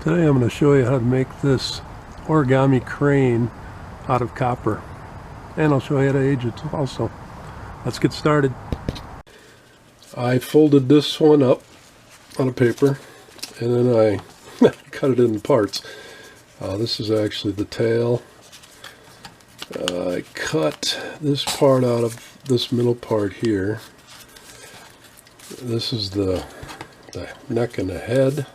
Today I'm going to show you how to make this origami crane out of copper, and I'll show you how to age it also. Let's get started. I folded this one up on a paper and then I cut it into parts. This is actually the tail. I cut this part out of this middle part here. This is the neck and the head.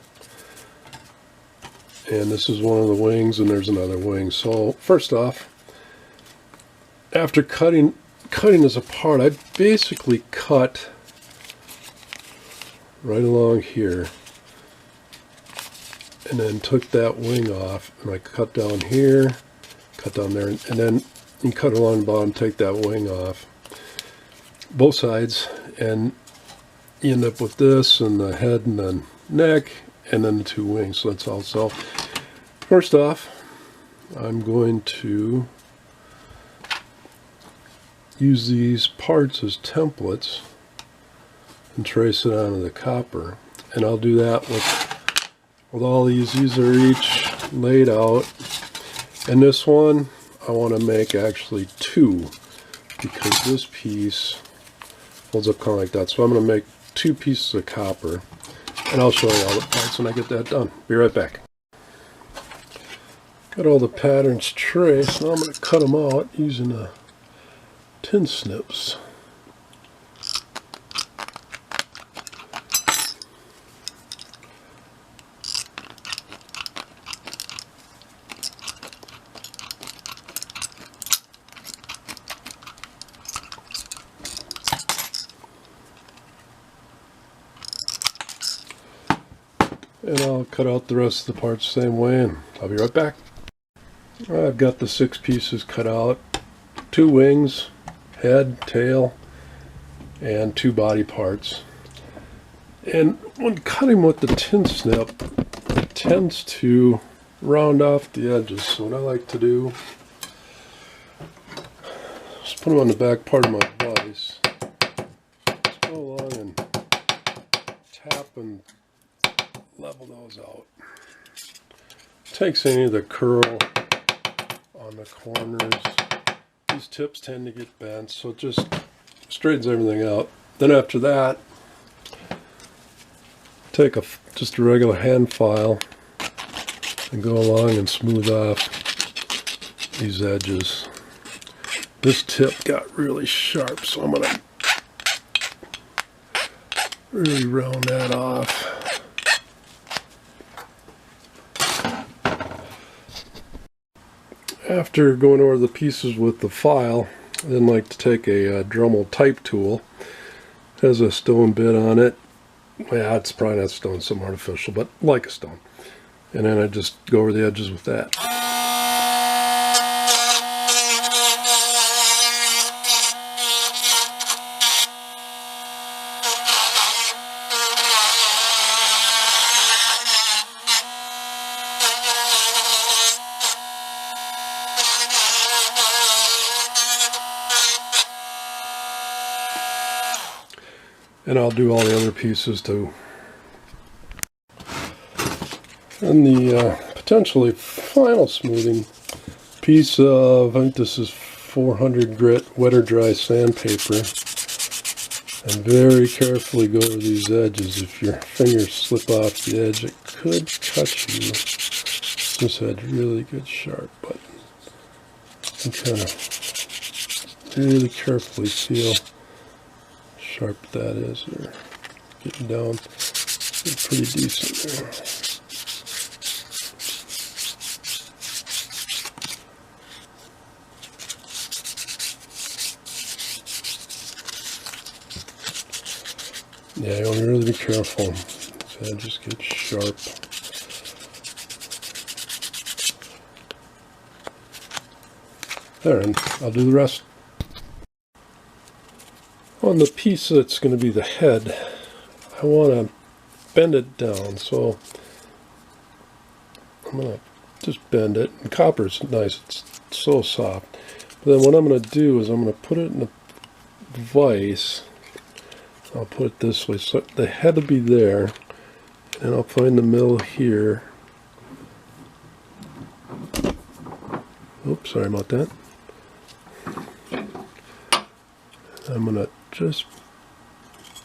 And this is one of the wings, and there's another wing. So first off, after cutting this apart, I basically cut right along here, and then took that wing off, and I cut down here, cut down there, and then you cut along the bottom, take that wing off, both sides, and you end up with this and the head and the neck and then the two wings. So that's all. So first off, I'm going to use these parts as templates and trace it onto the copper, and I'll do that with all these. These are each laid out, and this one I want to make actually two, because this piece folds up kind of like that. So I'm going to make two pieces of copper, and I'll show you all the parts when I get that done. Be right back. Got all the patterns traced. Now I'm going to cut them out using a tin snips. And I'll cut out the rest of the parts the same way, and I'll be right back. I've got the 6 pieces cut out, 2 wings, head, tail, and 2 body parts. And when cutting with the tin snip, it tends to round off the edges. So what I like to do is put them on the back part of my vise. Just go along and tap and level those out. Takes any of the curl on the corners. These tips tend to get bent, so it just straightens everything out. Then after that, take just a regular hand file and go along and smooth off these edges. This tip got really sharp, so I'm going to really round that off. After going over the pieces with the file, I then like to take a Dremel type tool. It has a stone bit on it. Yeah, it's probably not stone, some artificial, but like a stone. And then I just go over the edges with that. And I'll do all the other pieces too. And the potentially final smoothing piece of, I think this is 400 grit wet or dry sandpaper. And very carefully go over these edges. If your fingers slip off the edge, it could cut you. This had really good sharp, but you kind of really carefully feel sharp that is. They're getting down pretty decent there. Yeah, you want to really be careful. So just get sharp. There, and I'll do the rest. On the piece that's going to be the head, I want to bend it down, so I'm going to just bend it. And copper's nice, it's so soft. But then what I'm going to do is I'm going to put it in a vise. I'll put it this way, so the head will be there, and I'll find the middle here, Oops, sorry about that. I'm going to just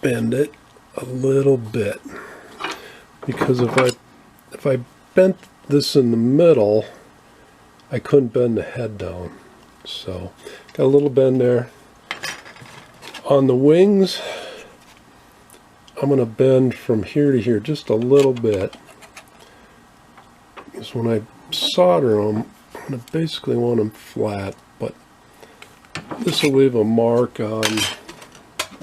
bend it a little bit, because if I bent this in the middle, I couldn't bend the head down. So got a little bend there. On the wings, I'm going to bend from here to here just a little bit, because when I solder them, I'm going to basically want them flat, but this will leave a mark on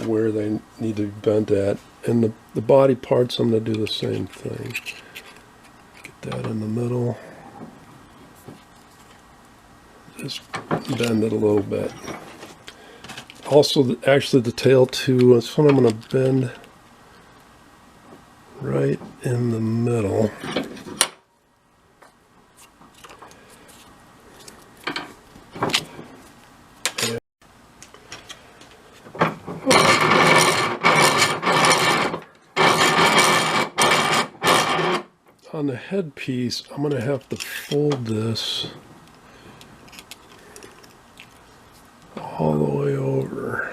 where they need to be bent at. And the body parts, I'm going to do the same thing. Get that in the middle. Just bend it a little bit. Also, actually the tail too, that's what I'm going to bend right in the middle. On the headpiece, I'm going to have to fold this all the way over.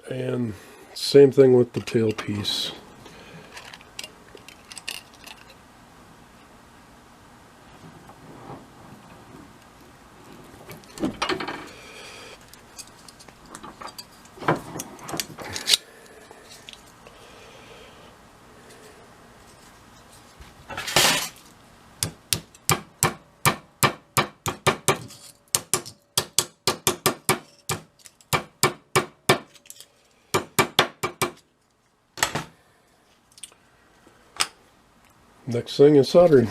And same thing with the tailpiece. Next thing is soldering.